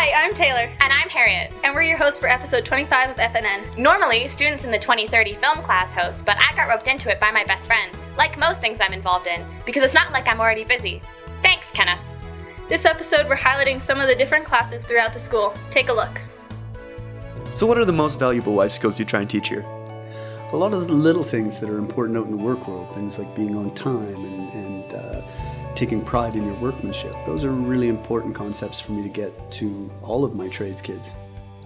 Hi, I'm Taylor. And I'm Harriet. And we're your hosts for episode 25 of FNN. Normally, students in the 2030 film class host, but I got roped into it by my best friend, like most things I'm involved in, because it's not like I'm already busy. Thanks, Kenna. This episode, we're highlighting some of the different classes throughout the school. Take a look. So what are the most valuable life skills you try and teach here? A lot of the little things that are important out in the work world, things like being on time and taking pride in your workmanship. Those are really important concepts for me to get to all of my trades kids.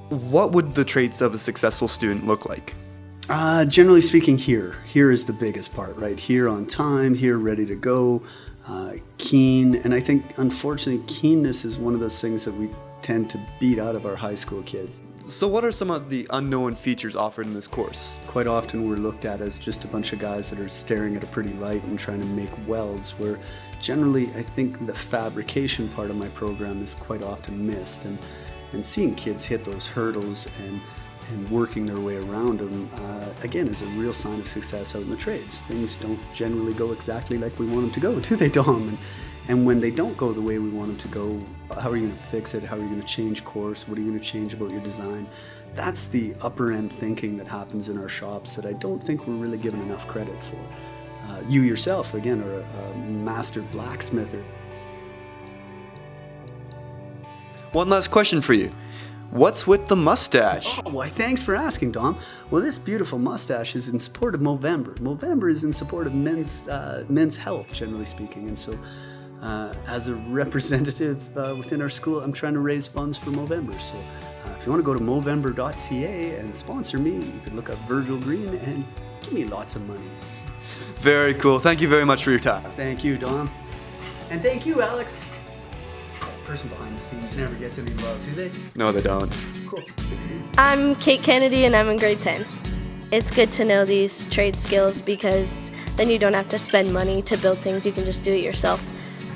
What would the traits of a successful student look like? Generally speaking, here is the biggest part, right? Here on time, here ready to go, keen. And I think, unfortunately, keenness is one of those things that we tend to beat out of our high school kids. So what are some of the unknown features offered in this course? Quite often we're looked at as just a bunch of guys that are staring at a pretty light and trying to make welds, where generally I think the fabrication part of my program is quite often missed. And seeing kids hit those hurdles and working their way around them, again, is a real sign of success out in the trades. Things don't generally go exactly like we want them to go, do they, Dom? And when they don't go the way we want them to go, how are you going to fix it? How are you going to change course? What are you going to change about your design? That's the upper end thinking that happens in our shops that I don't think we're really given enough credit for. You yourself, again, are a master blacksmither. One last question for you. What's with the mustache? Oh, why, thanks for asking, Dom. Well, this beautiful mustache is in support of Movember. Movember is in support of men's health, generally speaking. And so as a representative within our school, I'm trying to raise funds for Movember. So if you want to go to movember.ca and sponsor me, you can look up Virgil Green and give me lots of money. Very cool. Thank you very much for your time. Thank you, Dom. And thank you, Alex. That person behind the scenes never gets any love, do they? No, they don't. Cool. I'm Kate Kennedy and I'm in grade 10. It's good to know these trade skills because then you don't have to spend money to build things, you can just do it yourself.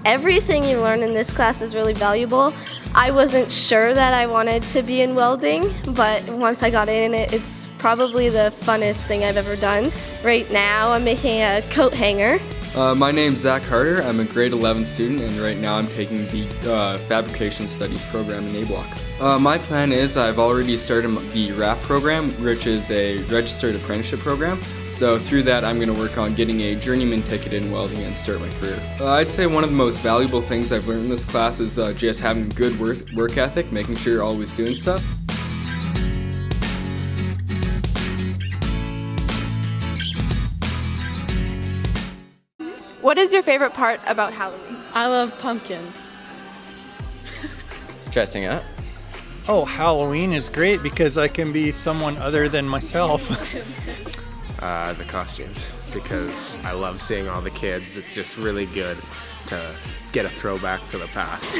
Everything you learn in this class is really valuable. I wasn't sure that I wanted to be in welding, but once I got in it, it's probably the funnest thing I've ever done. Right now, I'm making a coat hanger. My name's Zach Harder. I'm a grade 11 student, and right now I'm taking the Fabrication Studies program in A-Block. My plan is I've already started the RAP program, which is a registered apprenticeship program. So through that, I'm going to work on getting a journeyman ticket in welding and start my career. I'd say one of the most valuable things I've learned in this class is just having good work ethic, making sure you're always doing stuff. What is your favorite part about Halloween? I love pumpkins. Dressing up. Oh, Halloween is great because I can be someone other than myself. The costumes, because I love seeing all the kids. It's just really good to get a throwback to the past.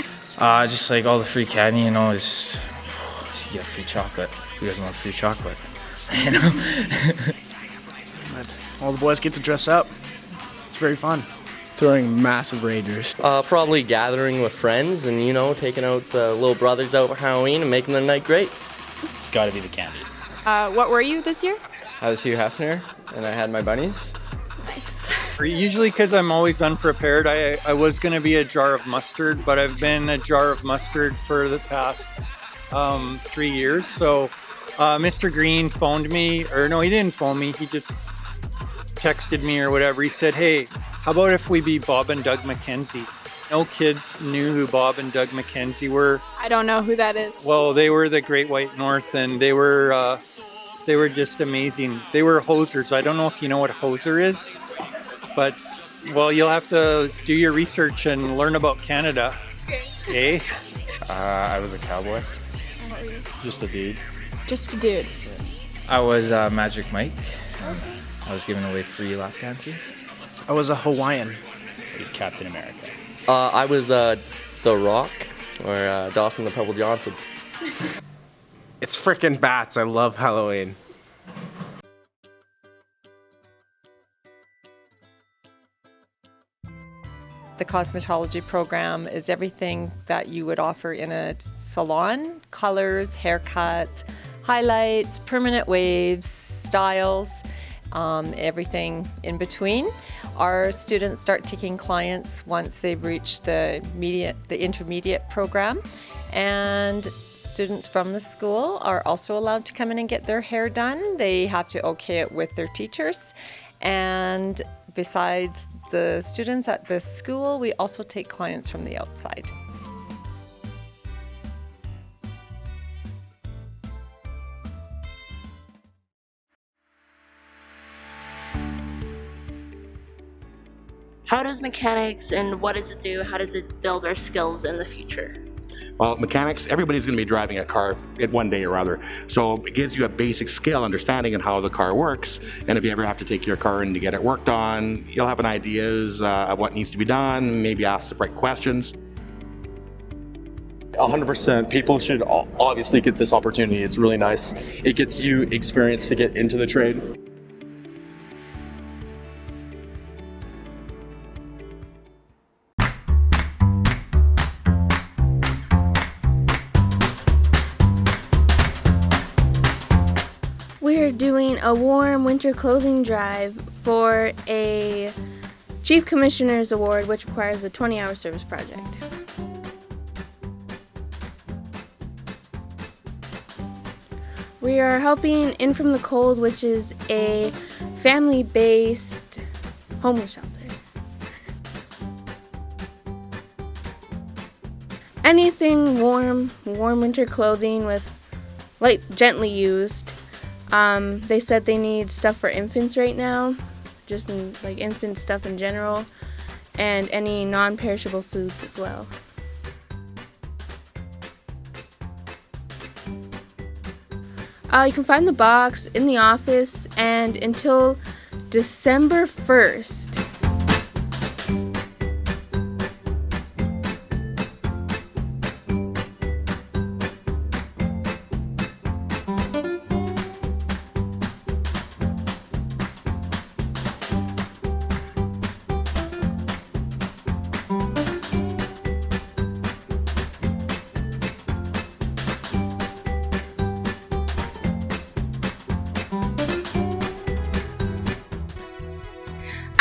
Just like all the free candy, you know, just you get free chocolate. Who doesn't love free chocolate? You know? All the boys get to dress up. It's very fun. Throwing massive ragers. Probably gathering with friends and, you know, taking out the little brothers out for Halloween and making their night great. It's got to be the candy. What were you this year? I was Hugh Hefner, and I had my bunnies. Nice. Usually because I'm always unprepared, I was going to be a jar of mustard, but I've been a jar of mustard for the past 3 years. So Mr. Green phoned me, or no, he didn't phone me. He just texted me or whatever. He said, hey, how about if we be Bob and Doug McKenzie? No kids knew who Bob and Doug McKenzie were. I don't know who that is. Well, they were the Great White North, and they were just amazing. They were hosers. I don't know if you know what a hoser is, but, well, you'll have to do your research and learn about Canada. Okay. I was a cowboy. And what were you? Just a dude. Just a dude. I was Magic Mike. I was giving away free lap dances. I was a Hawaiian. He's Captain America. I was The Rock, or Dawson the Pebble Johnson. It's frickin' bats. I love Halloween. The cosmetology program is everything that you would offer in a salon: colors, haircuts, highlights, permanent waves, styles, everything in between. Our students start taking clients once they've reached the intermediate program, and students from the school are also allowed to come in and get their hair done. They have to okay it with their teachers. And besides the students at the school, we also take clients from the outside. How does mechanics and what does it do? How does it build our skills in the future? Well, mechanics, everybody's going to be driving a car one day or other. So it gives you a basic skill understanding of how the car works. And if you ever have to take your car in to get it worked on, you'll have an idea of what needs to be done, maybe ask the right questions. 100%. People should obviously get this opportunity. It's really nice. It gets you experience to get into the trade. We're doing a warm winter clothing drive for a Chief Commissioner's Award, which requires a 20-hour service project. We are helping In From the Cold, which is a family-based homeless shelter. Anything warm winter clothing with gently used. They said they need stuff for infants right now, just infant stuff in general, and any non-perishable foods as well. You can find the box in the office, and until December 1st.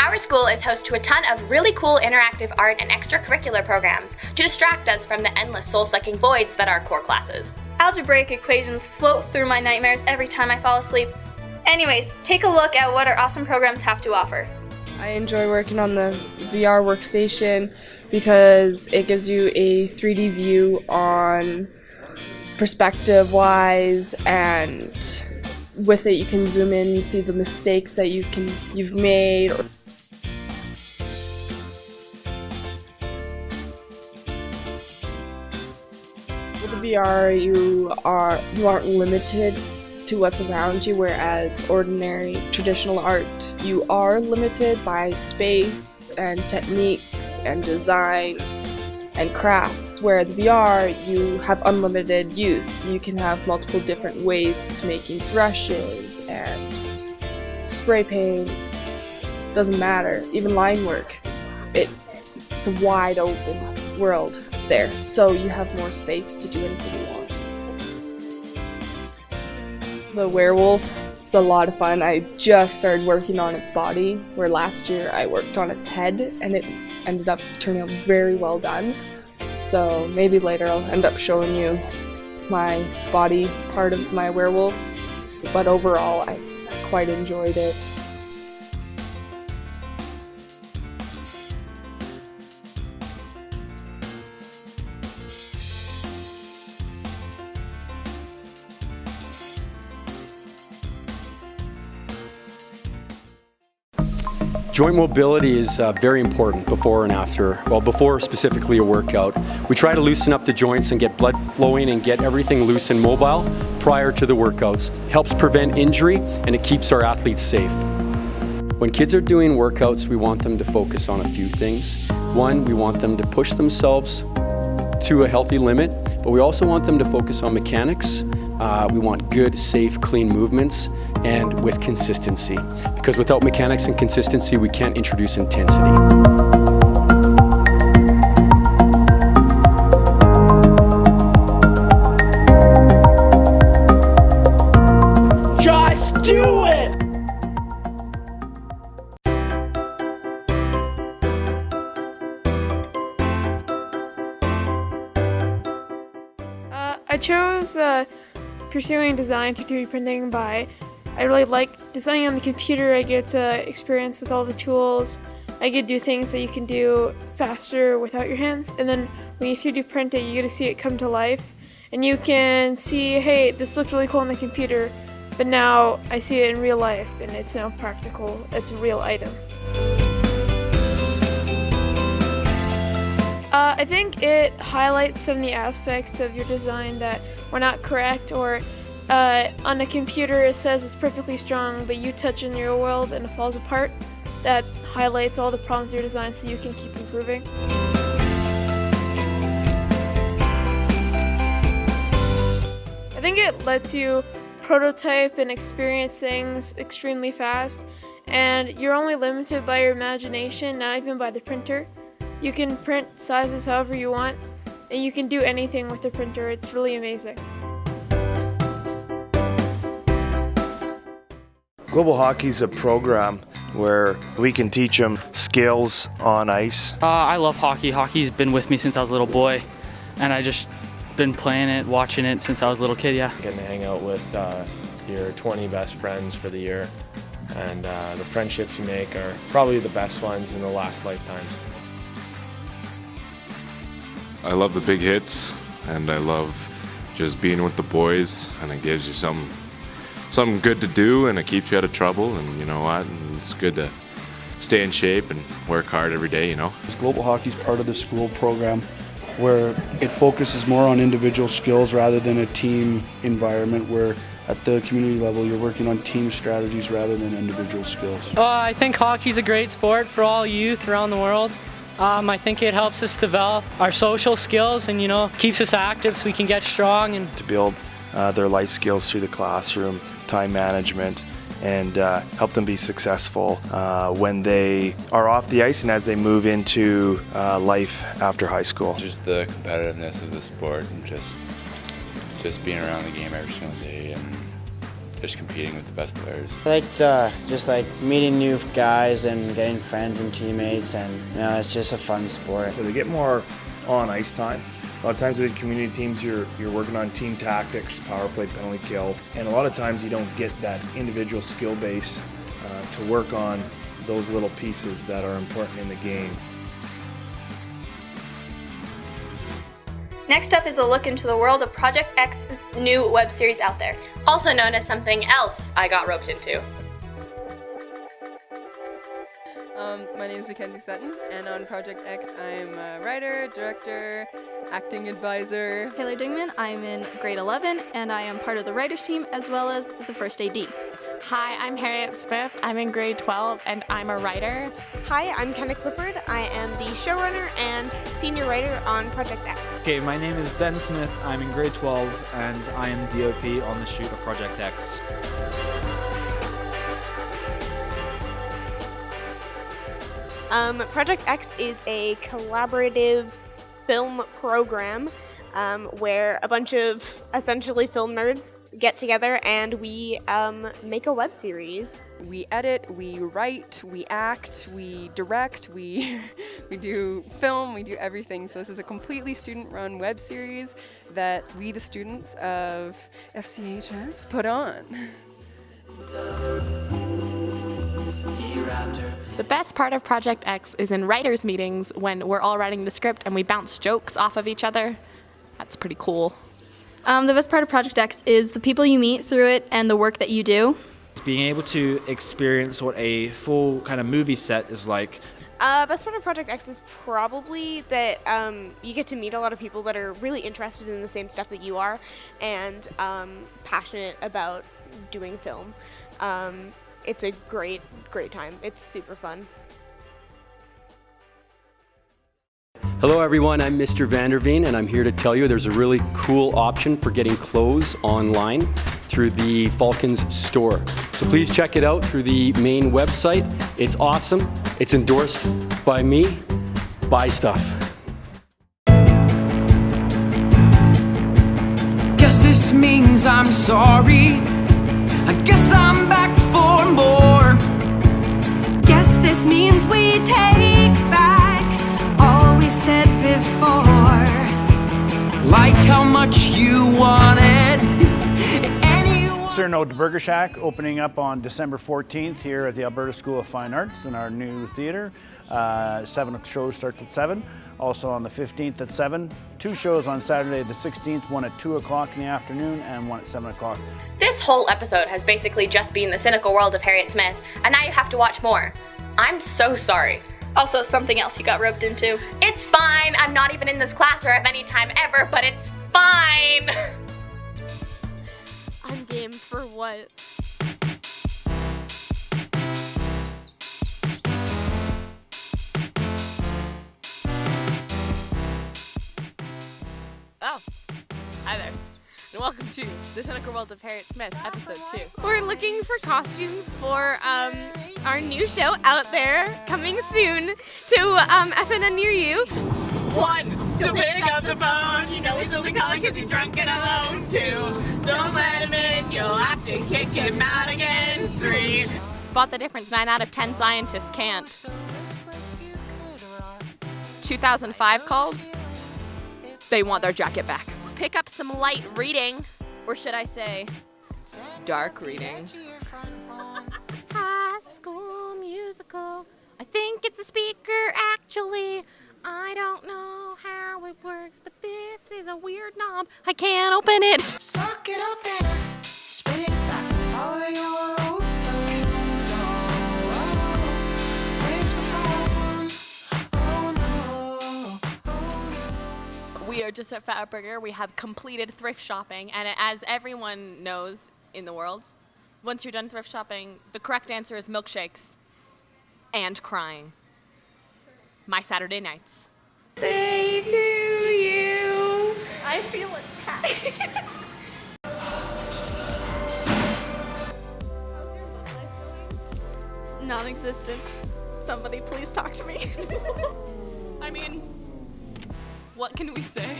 Our school is host to a ton of really cool interactive art and extracurricular programs to distract us from the endless soul-sucking voids that are core classes. Algebraic equations float through my nightmares every time I fall asleep. Anyways, take a look at what our awesome programs have to offer. I enjoy working on the VR workstation because it gives you a 3D view on perspective-wise, and with it you can zoom in and see the mistakes that you've made. With the VR, you aren't limited to what's around you, whereas ordinary traditional art, you are limited by space and techniques and design and crafts, where the VR, you have unlimited use. You can have multiple different ways to making brushes and spray paints, doesn't matter, even line work. It's a wide open world there, so you have more space to do anything you want. The werewolf is a lot of fun. I just started working on its body, where last year I worked on its head and it ended up turning out very well done. So maybe later I'll end up showing you my body part of my werewolf. But overall I quite enjoyed it. Joint mobility is very important before and after, well, before specifically a workout. We try to loosen up the joints and get blood flowing and get everything loose and mobile prior to the workouts. Helps prevent injury and it keeps our athletes safe. When kids are doing workouts, we want them to focus on a few things. One, we want them to push themselves to a healthy limit, but we also want them to focus on mechanics. We want good, safe, clean movements and with consistency. Because without mechanics and consistency, we can't introduce intensity. Just do it! I chose pursuing design through 3D printing by I really like designing on the computer. I get to experience with all the tools. I get to do things that you can do faster without your hands. And then when you 3D print it, you get to see it come to life. And you can see, hey, this looked really cool on the computer, but now I see it in real life and it's now practical. It's a real item. I think it highlights some of the aspects of your design that were not correct, or on a computer it says it's perfectly strong, but you touch it in the real world and it falls apart. That highlights all the problems of your design so you can keep improving. I think it lets you prototype and experience things extremely fast, and you're only limited by your imagination, not even by the printer. You can print sizes however you want, and you can do anything with the printer. It's really amazing. Global Hockey is a program where we can teach them skills on ice. I love hockey. Hockey's been with me since I was a little boy, and I just been playing it, watching it since I was a little kid, yeah. Getting to hang out with your 20 best friends for the year, and the friendships you make are probably the best ones in the last lifetimes. I love the big hits, and I love just being with the boys, and it gives you something good to do, and it keeps you out of trouble, and you know what, and it's good to stay in shape and work hard every day, you know. Global Hockey is part of the school program where it focuses more on individual skills rather than a team environment, where at the community level you're working on team strategies rather than individual skills. I think hockey's a great sport for all youth around the world. I think it helps us develop our social skills and, keeps us active so we can get strong. And to build their life skills through the classroom, time management, and help them be successful when they are off the ice and as they move into life after high school. Just the competitiveness of the sport and just being around the game every single day and just competing with the best players. I liked just meeting new guys and getting friends and teammates, and it's just a fun sport. So they get more on ice time. A lot of times with community teams, you're working on team tactics, power play, penalty kill, and a lot of times you don't get that individual skill base to work on those little pieces that are important in the game. Next up is a look into the world of Project X's new web series out there. Also known as something else I got roped into. My name is Mackenzie Sutton, and on Project X I'm a writer, director, acting advisor. Taylor Dingman, I'm in grade 11, and I am part of the writers team as well as the first AD. Hi, I'm Harriet Smith. I'm in grade 12, and I'm a writer. Hi, I'm Kenna Clifford. I am the showrunner and senior writer on Project X. Okay, my name is Ben Smith. I'm in grade 12, and I am DOP on the shoot of Project X. Project X is a collaborative film program where a bunch of essentially film nerds get together and we make a web series. We edit, we write, we act, we direct, we do film, we do everything. So this is a completely student-run web series that we, the students of FCHS, put on. The best part of Project X is in writers' meetings when we're all writing the script and we bounce jokes off of each other. That's pretty cool. The best part of Project X is the people you meet through it and the work that you do. Being able to experience what a full kind of movie set is like. Best part of Project X is probably that you get to meet a lot of people that are really interested in the same stuff that you are and passionate about doing film. It's a great time. It's super fun. Hello everyone, I'm Mr. Vanderveen, and I'm here to tell you there's a really cool option for getting clothes online through the Falcons store. So please check it out through the main website. It's awesome. It's endorsed by me. Buy stuff. Guess this means I'm sorry. I guess I'm back for more. Guess this means we take back all we said before. like how much you wanted. Cyrano Burger Shack opening up on December 14th here at the Alberta School of Fine Arts in our new theatre. 7 shows starts at 7. Also on the 15th at 7. 2 shows on Saturday the 16th, one at 2 o'clock in the afternoon and one at 7 o'clock. This whole episode has basically just been the cynical world of Harriet Smith, and now you have to watch more. I'm so sorry. Also, something else you got roped into. It's fine. I'm not even in this class or at any time ever, but it's fine. I'm game for what? Oh, hi there, and welcome to The Cynical World of Harriet Smith, episode 2. We're looking for costumes for our new show out there, coming soon to FNN near you. 1, to pick up the phone, you know he's only calling because he's drunk and alone. 2, don't let him in, you'll have to kick him out again. 3, spot the difference, 9 out of 10 scientists can't. 2005 called, they want their jacket back. Pick up some light reading, or should I say, dark reading. High School Musical, I think it's a speaker actually. I don't know how it works, but this is a weird knob. I can't open it. Suck it up and spit it back. Follow your roots so you know. Where's the problem? Oh no. We are just at Fatburger. We have completed thrift shopping, and as everyone knows in the world, once you're done thrift shopping, the correct answer is milkshakes and crying. My Saturday nights. Day to you. I feel attacked. It's non-existent. Somebody please talk to me. I mean, what can we say?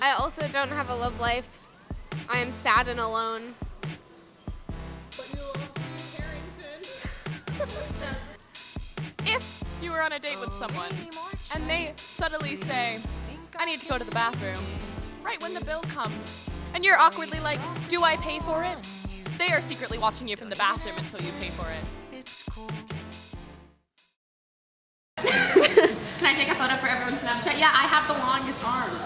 I also don't have a love life. I am sad and alone. But you love Steve Harrington. If you were on a date with someone and they subtly say, I need to go to the bathroom, right when the bill comes, and you're awkwardly like, do I pay for it? They are secretly watching you from the bathroom until you pay for it. Can I take a photo for everyone's Snapchat? Yeah, I have the longest arms.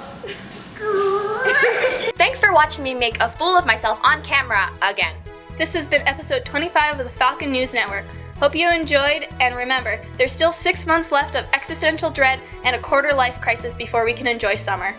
Thanks for watching me make a fool of myself on camera again. This has been episode 25 of the Falcon News Network. Hope you enjoyed, and remember, there's still 6 months left of existential dread and a quarter life crisis before we can enjoy summer.